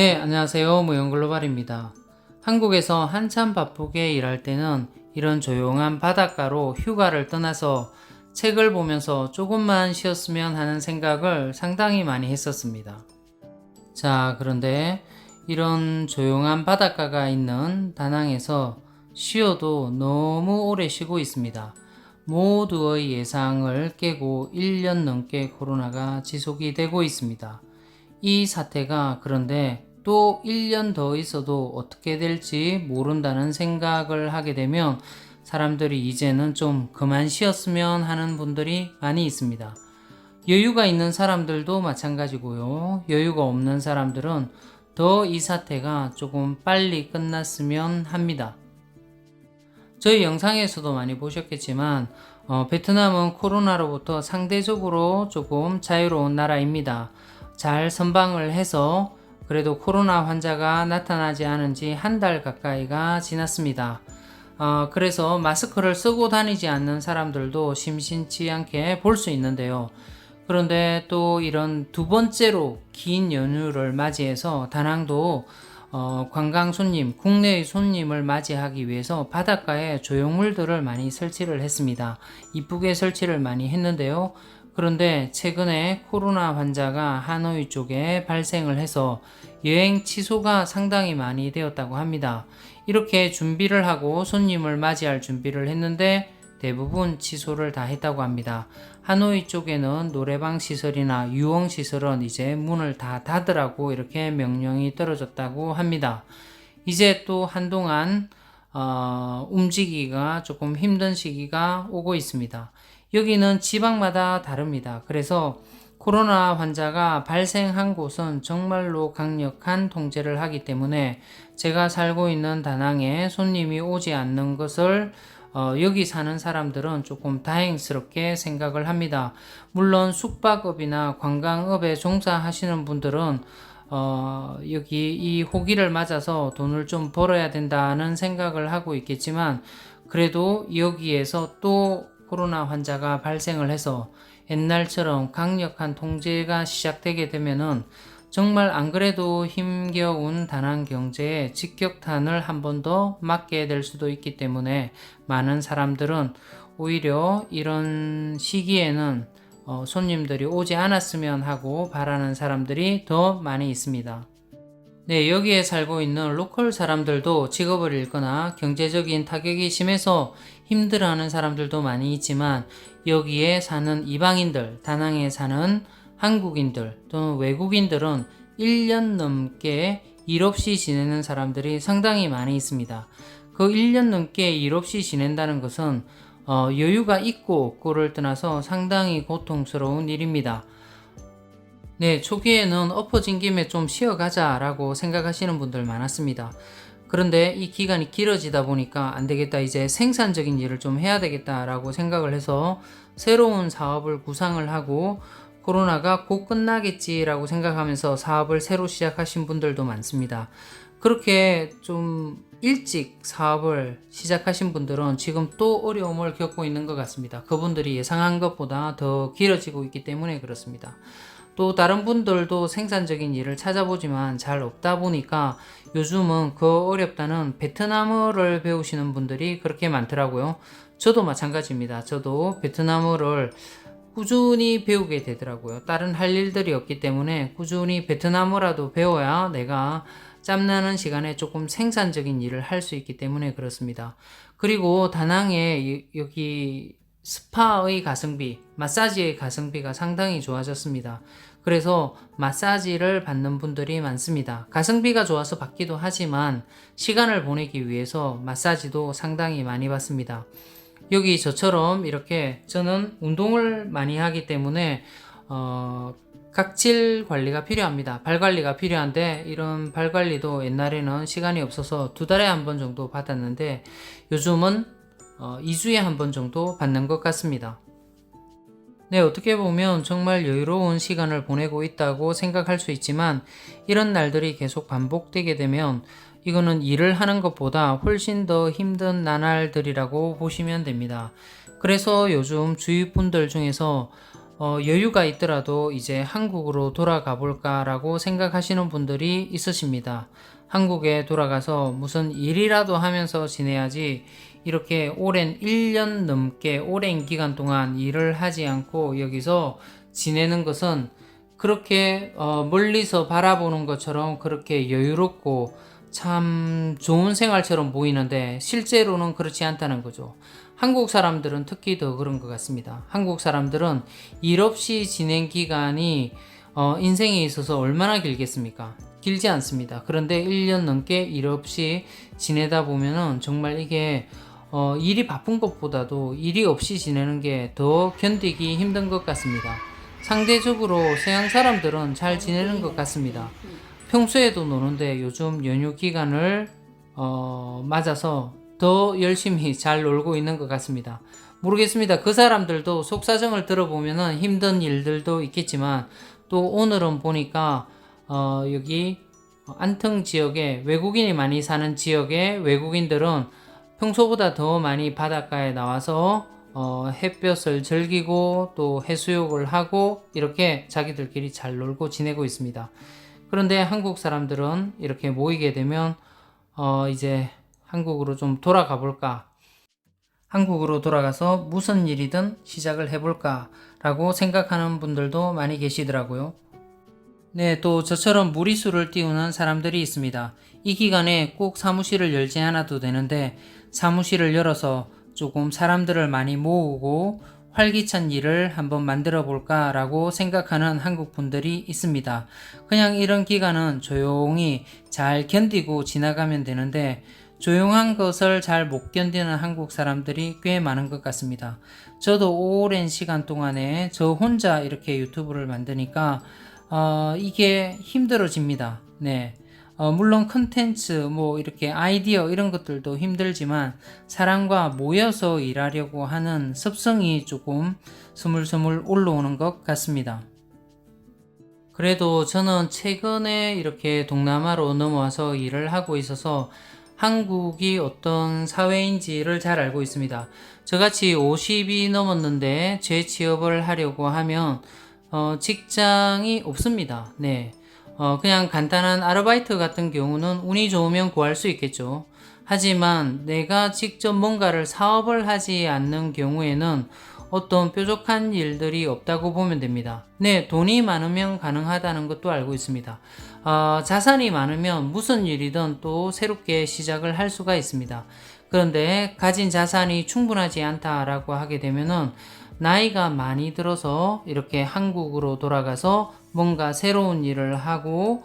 네, 안녕하세요. 무용글로벌입니다. 한국에서 한참 바쁘게 일할 때는 이런 조용한 바닷가로 휴가를 떠나서 책을 보면서 조금만 쉬었으면 하는 생각을 상당히 많이 했었습니다. 자, 그런데 이런 조용한 바닷가가 있는 다낭에서 쉬어도 너무 오래 쉬고 있습니다. 모두의 예상을 깨고 1년 넘게 코로나가 지속이 되고 있습니다. 이 사태가 그런데 또 1년 더 있어도 어떻게 될지 모른다는 생각을 하게 되면 사람들이 이제는 좀 그만 쉬었으면 하는 분들이 많이 있습니다. 여유가 있는 사람들도 마찬가지고요. 여유가 없는 사람들은 더 이 사태가 조금 빨리 끝났으면 합니다. 저희 영상에서도 많이 보셨겠지만 베트남은 코로나로부터 상대적으로 조금 자유로운 나라입니다. 잘 선방을 해서 그래도 코로나 환자가 나타나지 않은 지 한 달 가까이가 지났습니다. 그래서 마스크를 쓰고 다니지 않는 사람들도 심심치 않게 볼 수 있는데요. 그런데 또 이런 두 번째로 긴 연휴를 맞이해서 다낭도 관광 손님, 국내의 손님을 맞이하기 위해서 바닷가에 조형물들을 많이 설치를 했습니다. 이쁘게 설치를 많이 했는데요. 그런데 최근에 코로나 환자가 하노이 쪽에 발생을 해서 여행 취소가 상당히 많이 되었다고 합니다. 이렇게 준비를 하고 손님을 맞이할 준비를 했는데 대부분 취소를 다 했다고 합니다. 하노이 쪽에는 노래방 시설이나 유흥 시설은 이제 문을 다 닫으라고 이렇게 명령이 떨어졌다고 합니다. 이제 또 한동안 움직이기가 조금 힘든 시기가 오고 있습니다. 여기는 지방마다 다릅니다. 그래서 코로나 환자가 발생한 곳은 정말로 강력한 통제를 하기 때문에 제가 살고 있는 다낭에 손님이 오지 않는 것을 여기 사는 사람들은 조금 다행스럽게 생각을 합니다. 물론 숙박업이나 관광업에 종사하시는 분들은 여기 이 호기를 맞아서 돈을 좀 벌어야 된다는 생각을 하고 있겠지만 그래도 여기에서 또 코로나 환자가 발생을 해서 옛날처럼 강력한 통제가 시작되게 되면은 정말 안 그래도 힘겨운 다낭 경제에 직격탄을 한 번 더 맞게 될 수도 있기 때문에 많은 사람들은 오히려 이런 시기에는 손님들이 오지 않았으면 하고 바라는 사람들이 더 많이 있습니다. 네, 여기에 살고 있는 로컬 사람들도 직업을 잃거나 경제적인 타격이 심해서 힘들어하는 사람들도 많이 있지만 여기에 사는 이방인들, 다낭에 사는 한국인들 또는 외국인들은 1년 넘게 일 없이 지내는 사람들이 상당히 많이 있습니다. 그 1년 넘게 일 없이 지낸다는 것은 여유가 있고 없고를 떠나서 상당히 고통스러운 일입니다. 네, 초기에는 엎어진 김에 좀 쉬어가자 라고 생각하시는 분들 많았습니다. 그런데 이 기간이 길어지다 보니까 안 되겠다, 이제 생산적인 일을 좀 해야 되겠다 라고 생각을 해서 새로운 사업을 구상을 하고 코로나가 곧 끝나겠지 라고 생각하면서 사업을 새로 시작하신 분들도 많습니다. 그렇게 좀 일찍 사업을 시작하신 분들은 지금 또 어려움을 겪고 있는 것 같습니다. 그분들이 예상한 것보다 더 길어지고 있기 때문에 그렇습니다. 또 다른 분들도 생산적인 일을 찾아보지만 잘 없다 보니까 요즘은 그 어렵다는 베트남어를 배우시는 분들이 그렇게 많더라고요. 저도 마찬가지입니다. 저도 베트남어를 꾸준히 배우게 되더라고요. 다른 할 일들이 없기 때문에 꾸준히 베트남어라도 배워야 내가 짬나는 시간에 조금 생산적인 일을 할 수 있기 때문에 그렇습니다. 그리고 다낭에 여기 스파의 가성비, 마사지의 가성비가 상당히 좋아졌습니다. 그래서 마사지를 받는 분들이 많습니다. 가성비가 좋아서 받기도 하지만 시간을 보내기 위해서 마사지도 상당히 많이 받습니다. 여기 저처럼 이렇게 저는 운동을 많이 하기 때문에 각질 관리가 필요합니다. 발 관리가 필요한데 이런 발 관리도 옛날에는 시간이 없어서 2달에 한 번 정도 받았는데 요즘은 2주에 한 번 정도 받는 것 같습니다. 네, 어떻게 보면 정말 여유로운 시간을 보내고 있다고 생각할 수 있지만 이런 날들이 계속 반복되게 되면 이거는 일을 하는 것보다 훨씬 더 힘든 나날들이라고 보시면 됩니다. 그래서 요즘 주위 분들 중에서 여유가 있더라도 이제 한국으로 돌아가 볼까라고 생각하시는 분들이 있으십니다. 한국에 돌아가서 무슨 일이라도 하면서 지내야지 이렇게 오랜 1년 넘게 오랜 기간 동안 일을 하지 않고 여기서 지내는 것은 그렇게 멀리서 바라보는 것처럼 그렇게 여유롭고 참 좋은 생활처럼 보이는데 실제로는 그렇지 않다는 거죠. 한국 사람들은 특히 더 그런 것 같습니다. 한국 사람들은 일 없이 지낸 기간이 인생에 있어서 얼마나 길겠습니까? 길지 않습니다. 그런데 1년 넘게 일 없이 지내다 보면은 정말 이게 일이 바쁜 것보다도 일이 없이 지내는 게 더 견디기 힘든 것 같습니다. 상대적으로 서양 사람들은 잘 지내는 것 같습니다. 평소에도 노는데 요즘 연휴 기간을 맞아서 더 열심히 잘 놀고 있는 것 같습니다. 모르겠습니다. 그 사람들도 속사정을 들어보면 힘든 일들도 있겠지만 또 오늘은 보니까 여기 안평 지역에 외국인이 많이 사는 지역의 외국인들은 평소보다 더 많이 바닷가에 나와서 햇볕을 즐기고 또 해수욕을 하고 이렇게 자기들끼리 잘 놀고 지내고 있습니다. 그런데 한국 사람들은 이렇게 모이게 되면 이제 한국으로 좀 돌아가 볼까, 한국으로 돌아가서 무슨 일이든 시작을 해볼까 라고 생각하는 분들도 많이 계시더라고요. 네, 또 저처럼 무리수를 띄우는 사람들이 있습니다. 이 기간에 꼭 사무실을 열지 않아도 되는데 사무실을 열어서 조금 사람들을 많이 모으고 활기찬 일을 한번 만들어 볼까 라고 생각하는 한국 분들이 있습니다. 그냥 이런 기간은 조용히 잘 견디고 지나가면 되는데 조용한 것을 잘 못 견디는 한국 사람들이 꽤 많은 것 같습니다. 저도 오랜 시간 동안에 저 혼자 이렇게 유튜브를 만드니까 이게 힘들어집니다. 네. 물론 컨텐츠 뭐 이렇게 아이디어 이런 것들도 힘들지만 사람과 모여서 일하려고 하는 습성이 조금 스물스물 올라오는 것 같습니다. 그래도 저는 최근에 이렇게 동남아로 넘어와서 일을 하고 있어서 한국이 어떤 사회인지를 잘 알고 있습니다. 저같이 50이 넘었는데 재취업을 하려고 하면 직장이 없습니다. 네. 그냥 간단한 아르바이트 같은 경우는 운이 좋으면 구할 수 있겠죠. 하지만 내가 직접 뭔가를 사업을 하지 않는 경우에는 어떤 뾰족한 일들이 없다고 보면 됩니다. 네, 돈이 많으면 가능하다는 것도 알고 있습니다. 자산이 많으면 무슨 일이든 또 새롭게 시작을 할 수가 있습니다. 그런데 가진 자산이 충분하지 않다라고 하게 되면은 나이가 많이 들어서 이렇게 한국으로 돌아가서 뭔가 새로운 일을 하고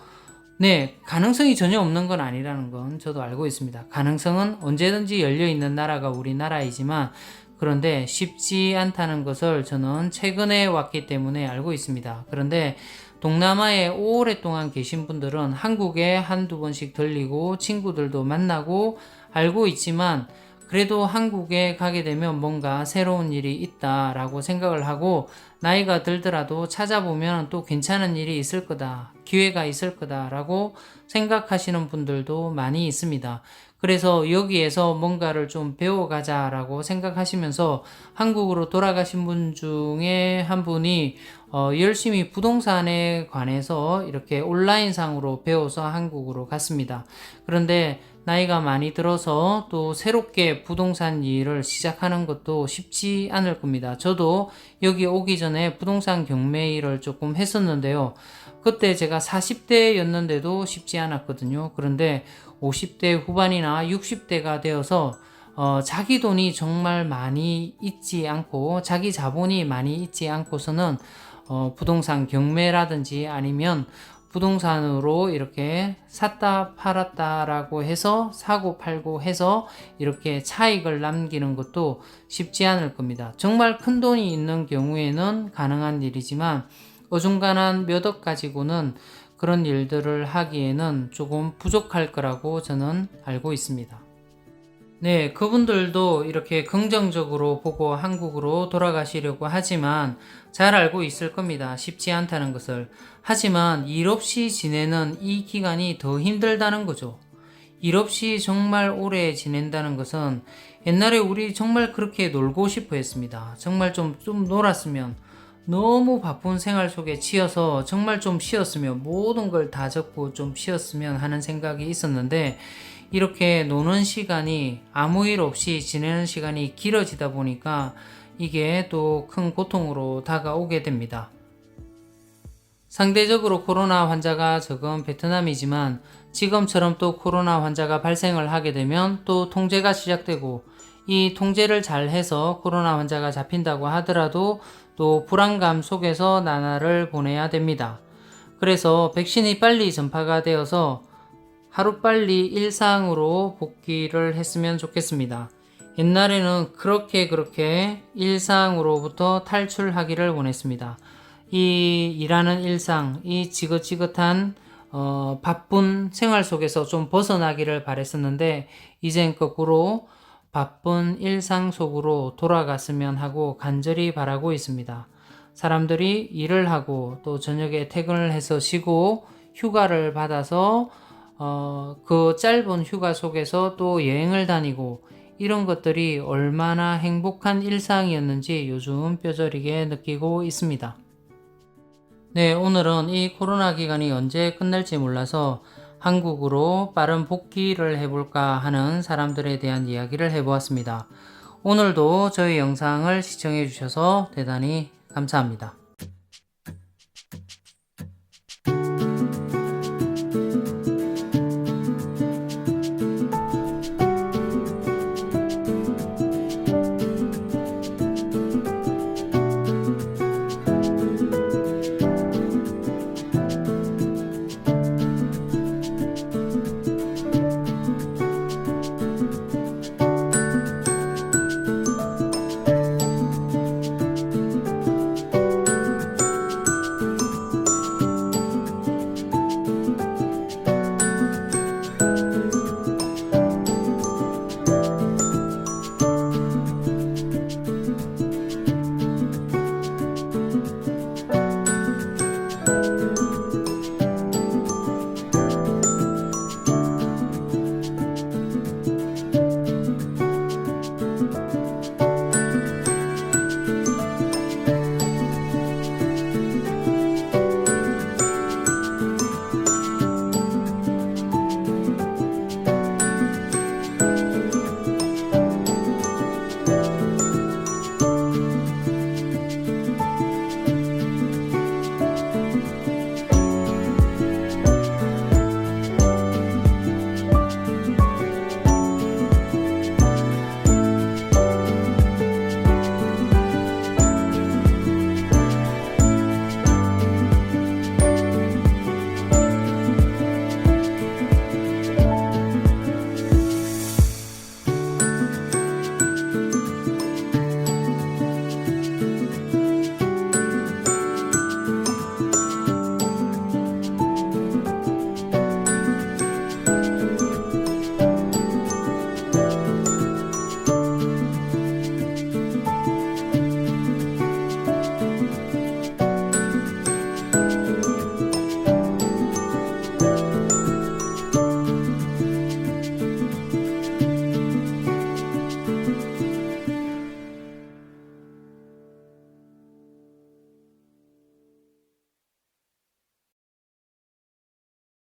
네, 가능성이 전혀 없는 건 아니라는 건 저도 알고 있습니다. 가능성은 언제든지 열려 있는 나라가 우리나라이지만 그런데 쉽지 않다는 것을 저는 최근에 왔기 때문에 알고 있습니다. 그런데 동남아에 오랫동안 계신 분들은 한국에 한두 번씩 들리고 친구들도 만나고 알고 있지만 그래도 한국에 가게 되면 뭔가 새로운 일이 있다라고 생각을 하고 나이가 들더라도 찾아보면 또 괜찮은 일이 있을 거다, 기회가 있을 거다라고 생각하시는 분들도 많이 있습니다. 그래서 여기에서 뭔가를 좀 배워가자라고 생각하시면서 한국으로 돌아가신 분 중에 한 분이 열심히 부동산에 관해서 이렇게 온라인상으로 배워서 한국으로 갔습니다. 그런데 나이가 많이 들어서 또 새롭게 부동산 일을 시작하는 것도 쉽지 않을 겁니다. 저도 여기 오기 전에 부동산 경매 일을 조금 했었는데요. 그때 제가 40대였는데도 쉽지 않았거든요. 그런데 50대 후반이나 60대가 되어서 자기 돈이 정말 많이 있지 않고 자기 자본이 많이 있지 않고서는 부동산 경매라든지 아니면 부동산으로 이렇게 샀다 팔았다라고 해서 사고 팔고 해서 이렇게 차익을 남기는 것도 쉽지 않을 겁니다. 정말 큰 돈이 있는 경우에는 가능한 일이지만 어중간한 몇 억 가지고는 그런 일들을 하기에는 조금 부족할 거라고 저는 알고 있습니다. 네, 그분들도 이렇게 긍정적으로 보고 한국으로 돌아가시려고 하지만 잘 알고 있을 겁니다. 쉽지 않다는 것을. 하지만 일 없이 지내는 이 기간이 더 힘들다는 거죠. 일 없이 정말 오래 지낸다는 것은 옛날에 우리 정말 그렇게 놀고 싶어 했습니다. 정말 좀 놀았으면 너무 바쁜 생활 속에 치여서 정말 좀 쉬었으면, 모든 걸 다 접고 좀 쉬었으면 하는 생각이 있었는데, 이렇게 노는 시간이, 아무 일 없이 지내는 시간이 길어지다 보니까 이게 또 큰 고통으로 다가오게 됩니다. 상대적으로 코로나 환자가 적은 베트남이지만, 지금처럼 또 코로나 환자가 발생을 하게 되면 또 통제가 시작되고, 이 통제를 잘 해서 코로나 환자가 잡힌다고 하더라도 또 불안감 속에서 나날을 보내야 됩니다. 그래서 백신이 빨리 전파가 되어서 하루빨리 일상으로 복귀를 했으면 좋겠습니다. 옛날에는 그렇게 일상으로부터 탈출하기를 원했습니다. 이 일하는 일상, 이 지긋지긋한 바쁜 생활 속에서 좀 벗어나기를 바랬었는데, 이젠 거꾸로 바쁜 일상 속으로 돌아갔으면 하고 간절히 바라고 있습니다. 사람들이 일을 하고 또 저녁에 퇴근을 해서 쉬고 휴가를 받아서 그 짧은 휴가 속에서 또 여행을 다니고, 이런 것들이 얼마나 행복한 일상이었는지 요즘 뼈저리게 느끼고 있습니다. 네, 오늘은 이 코로나 기간이 언제 끝날지 몰라서 한국으로 빠른 복귀를 해볼까 하는 사람들에 대한 이야기를 해보았습니다. 오늘도 저희 영상을 시청해 주셔서 대단히 감사합니다.